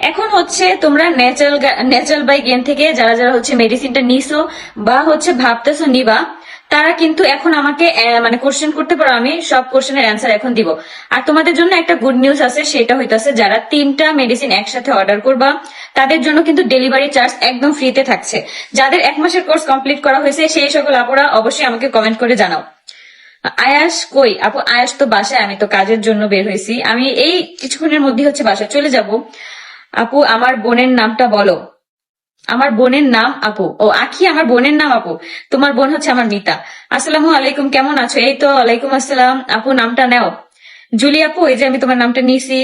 এখন হচ্ছে তোমরা ন্যাচারাল বাই গেন থেকে যারা যারা হচ্ছে মেডিসিনটা নিছো বা হচ্ছে ভাবতেছো নিবা, তারা কিন্তু এখন আমাকে মানে কোশ্চেন করতে পারো, আমি সব কোশ্চেনের অ্যান্সার এখন দিব। আর তোমাদের জন্য একটা গুড নিউজ আছে, সেটা হইতাছে যারা 3টা মেডিসিন একসাথে অর্ডার করবা তাদের জন্য কিন্তু ডেলিভারি চার্জ একদম ফ্রিতে থাকছে। যাদের 1 মাসের কোর্স কমপ্লিট করা হয়েছে সেই সকল আপুরা অবশ্যই আমাকে কমেন্ট করে জানাও। আয়াস কই আপু? আয়াস তো বাসায়, আমি তো কাজের জন্য বের হয়েছি, আমি এই কিছুক্ষণের মধ্যে হচ্ছে বাসায় চলে যাব। আপু আমার বোনের নামটা বলো। আমার বোনের নাম আপু? ও আখি, আমার বোনের নাম আপু। তোমার বোন হচ্ছে আমার মিতা। আসসালামু আলাইকুম, কেমন আছো? এই তো ওয়ালাইকুম আসসালাম। আপু নামটা নাও। জুলি আপু, এই যে আমি তোমার নামটা নিছি।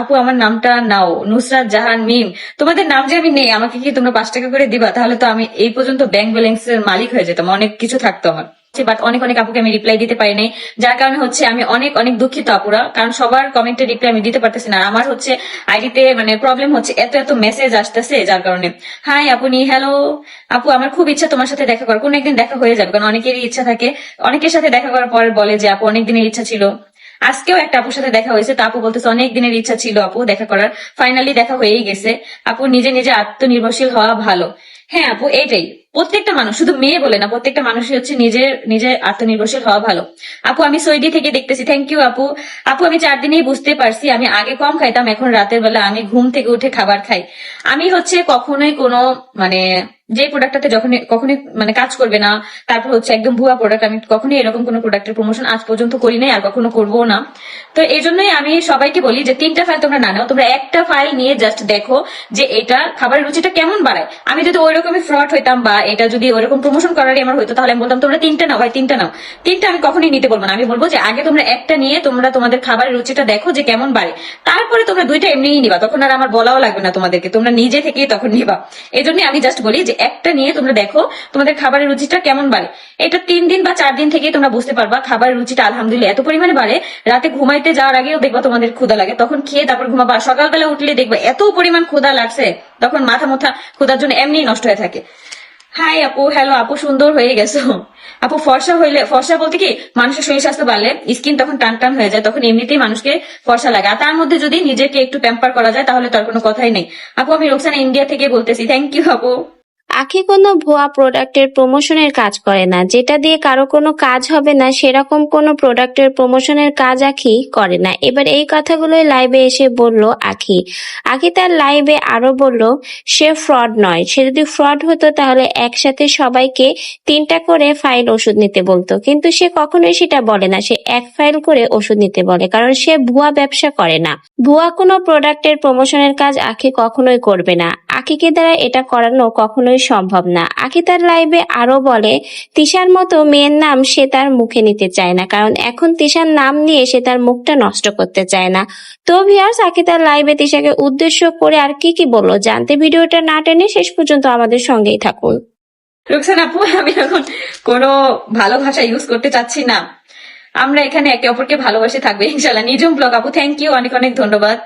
আপু আমার নামটা নাও। নুসরাত জাহান মিম। তোমাদের নাম যে আমি নেই, আমাকে কি তোমরা 5 টাকা করে দিবা? তাহলে তো আমি এই পর্যন্ত ব্যাংক ব্যালেন্সের মালিক হয়ে যেতাম, অনেক কিছু থাকতো আমার। বাট অনেক অনেক আপুকে আমি রিপ্লাই দিতে পারি নাই, যার কারণে হচ্ছে আমি অনেক অনেক দুঃখিত আপুরা, কারণ সবার কমেন্টে রিপ্লাই আমি দিতে পারতেছি না। আর আমার হচ্ছে আইডিতে মানে প্রবলেম হচ্ছে, এত এত মেসেজ আসতেছে যার কারণে। হাই আপনি, হ্যালো আপু, আমার খুব ইচ্ছা তোমার সাথে দেখা করার, কোন একদিন দেখা হয়ে যাবে, কারণ অনেকেরই ইচ্ছা থাকে। অনেকের সাথে দেখা করার পর বলে যে আপু অনেক দিনের ইচ্ছা ছিল। আজকেও একটা আপুর সাথে দেখা হয়েছে, তো আপু বলতেছে অনেক দিনের ইচ্ছা ছিল আপু দেখা করার, ফাইনালি দেখা হয়েই গেছে। আপু নিজে নিজে আত্মনির্ভরশীল হওয়া ভালো। হ্যাঁ আপু, এইটাই। প্রত্যেকটা মানুষ, শুধু মেয়ে বলে না, প্রত্যেকটা মানুষই হচ্ছে নিজে নিজে আত্মনির্ভরশীল হওয়া ভালো। আপু আমি সৌদি থেকে দেখতেছি, থ্যাংক ইউ আপু। আপু আমি 4 দিনেই বুঝতে পারছি, আমি আগে কম খাইতাম, এখন রাতের বেলা আমি ঘুম থেকে উঠে খাবার খাই। আমি হচ্ছে কখনোই কোনো মানে যে প্রোডাক্টটাতে যখন কখনোই মানে কাজ করবে না, তারপর হচ্ছে একদম ভুয়া প্রোডাক্ট, আমি কখনোই এরকম কোনো প্রোডাক্টের প্রমোশন আজ পর্যন্ত করি নাই, আর কখনো করবো না। তো এই জন্যই আমি সবাইকে বলি যে 3টা ফাইল তোমরা না নাও, তোমরা একটা ফাইল নিয়ে জাস্ট দেখো যে এটা খাবারের রুচিটা কেমন বাড়ায়। আমি যদি ওই রকমই ফ্রড হইতাম বা এটা যদি ওইরকম প্রমোশন করারই আমার হইতো, তাহলে আমি বলতাম তোমরা 3টা নাও ভাই, 3টা নাও। 3টা আমি কখনোই নিতে বলবো না, আমি বলবো যে আগে তোমরা একটা নিয়ে তোমরা তোমাদের খাবারের রুচিটা দেখো যে কেমন বাড়ে, তারপরে তোমরা 2টা এমনিই নিবা, তখন আর আমার বলাও লাগবে না তোমাদেরকে, তোমরা নিজে থেকেই তখন নিবা। এই জন্য আমি জাস্ট বলি যে একটা নিয়ে তোমরা দেখো তোমাদের খাবারের রুচিটা কেমন বাড়ে। এটা 3 দিন বা 4 দিন থেকে তোমরা বুঝতে পারবা খাবারের রুচিটা আলহামদুলিল্লাহ এত পরিমাণে বাড়ে। রাতে ঘুমাইতে যাওয়ার আগেও দেখবা তোমাদের ক্ষুধা লাগে, তখন খেয়ে তারপর ঘুমাবা। সকালবেলা উঠলে দেখবা এত পরিমাণ ক্ষুধা লাগছে, তখন মাথা মুথা ক্ষুধার জন্য এমনি নষ্ট হয়ে থাকে। হাই আপু, হ্যালো আপু, সুন্দর হয়ে গেছো আপু। ফর্সা হইলে, ফর্সা বলতে কি, মানুষের শরীর স্বাস্থ্য বাড়লে স্কিন তখন টান টান হয়ে যায়, তখন এমনিতেই মানুষকে ফর্সা লাগে। আর তার মধ্যে যদি নিজেকে একটু প্যাম্পার করা যায় তাহলে তার কোনো কথাই নেই। আপু আমি রোকসানা ইন্ডিয়া থেকে বলতেছি, থ্যাংক ইউ আপু। আখি কোনো ভুয়া প্রোডাক্টের প্রমোশনের কাজ করে না, যেটা দিয়ে কারো কোনো কাজ হবে না সেরকম কোনো প্রোডাক্টের প্রমোশনের কাজ আখি করে না। এবার এই কথাগুলোই লাইভে এসে বলল আখি। আখি তার লাইভে আরো বলল সে ফ্রড নয়, সে যদি ফ্রড হতো তাহলে একসাথে সবাইকে 3টা করে ফাইল ওষুধ নিতে বলতো, কিন্তু সে কখনোই সেটা বলে না, সে এক ফাইল করে ওষুধ নিতে বলে, কারণ সে ভুয়া ব্যবসা করে না। ভুয়া কোনো প্রোডাক্টের প্রমোশনের কাজ আখি কখনোই করবে না, আখিকে দ্বারা এটা করানো কখনোই সম্ভব না। আখি তার লাইভে আরো বলে তিশার মতো মেয়ের নাম সে তার মুখে নিতে চায় না, কারণ এখন তিশার নাম নিয়ে সে তার মুখটা নষ্ট করতে চায় না। তো ভিউয়ার্স, আখি তার লাইভে তিশাকে উদ্দেশ্য করে আর কি কি বললো জানতে ভিডিওটা না টেনে শেষ পর্যন্ত আমাদের সঙ্গেই থাকুন। রুকসানা আপু, আমি এখন কোনো ভালো ভাষা ইউজ করতে চাচ্ছি না, আমরা এখানে একে অপরকে ভালোবাসে থাকবে ইনশাল্লাহ। নিজম ব্লগ আপু, থ্যাংক ইউ, অনেক অনেক ধন্যবাদ।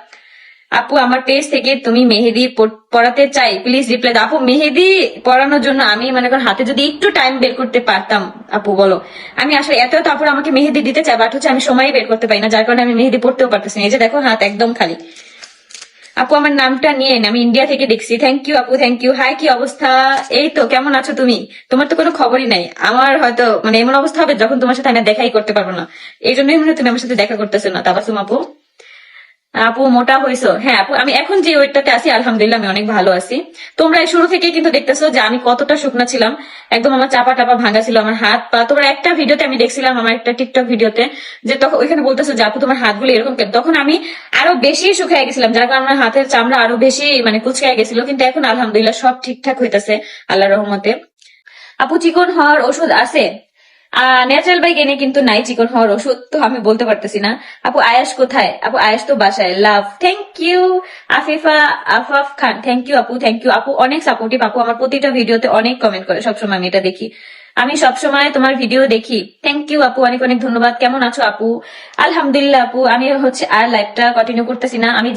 আপু আমার পেজ থেকে তুমি মেহেদি পড়াতে চাই, প্লিজ রিপ্লাই দাও। আপু মেহেদি পড়ানোর জন্য আমি মনে কর হাতে যদি একটু টাইম বের করতে পারতাম আপু বলো, আমি আসলে এত এত আপুর আমাকে মেহেদি দিতে চাই, বাট হচ্ছে আমি সময় বের করতে পারি না, যার কারণে আমি মেহেদি পড়তেও পারতেছি না। এই যে দেখো হাত একদম খালি। আপু আমার নামটা নিয়ে আমি ইন্ডিয়া থেকে দেখছি, থ্যাংক ইউ আপু, থ্যাংক ইউ। হাই কি অবস্থা? এই তো, কেমন আছো তুমি? তোমার তো কোনো খবরই নাই। আমার হয়তো মানে এমন অবস্থা হবে যখন তোমার সাথে আমি আর দেখাই করতে পারবো না, এই জন্যই মনে হয় তুমি আমার সাথে দেখা করতেছো না। তাবাসুম আপু, আপু মোটা হয়েছো? হ্যাঁ আপু, আমি এখন যে ওয়েটটাতে আছি আলহামদুলিল্লাহ আমি অনেক ভালো আছি। তোমরা এই শুরু থেকেই কিন্তু দেখতেছো যে আমি কতটা শুকনা ছিলাম, একদম আমার চাপা টাপা ভাঙা ছিল আমার হাত পা। তোমরা একটা ভিডিওতে আমি দেখছিলাম, আমার একটা টিকটক ভিডিওতে, যে তখন ওইখানে বলতেছো যে আপু তোমার হাতগুলো এরকম কেন, তখন আমি আরো বেশি শুকিয়ে গেছিলাম, যার কারণে আমার হাতের চামড়া আরো বেশি মানে কুচকায় গেছিল। কিন্তু এখন আলহামদুলিল্লাহ সব ঠিকঠাক হইতাছে আল্লাহর রহমতে। আপু চিকন হওয়ার ওষুধ আছে? ন্যাচারাল বাই গেনে কিন্তু নাই চিকন হওয়ার ওষুধ, তো আমি বলতে পারতেছি না। আপু আয়াস কোথায়? আপু আয়াস তো বাসায়। Love, thank you. Afifa Afaf Khan, thank you আপু, থ্যাংক ইউ আপু, অনেক সাপোর্টিভ আপু, আমার প্রতিটা ভিডিওতে অনেক কমেন্ট করে সবসময়, আমি এটা দেখি, আমি সবসময় তোমার ভিডিও দেখি। থ্যাংক ইউ আপু, অনেক অনেক ধন্যবাদ। কেমন আছো আপু? আলহামদুলিল্লাহ আপু, আমি হচ্ছে আর লাইভটা কন্টিনিউ করতেছি না, আমি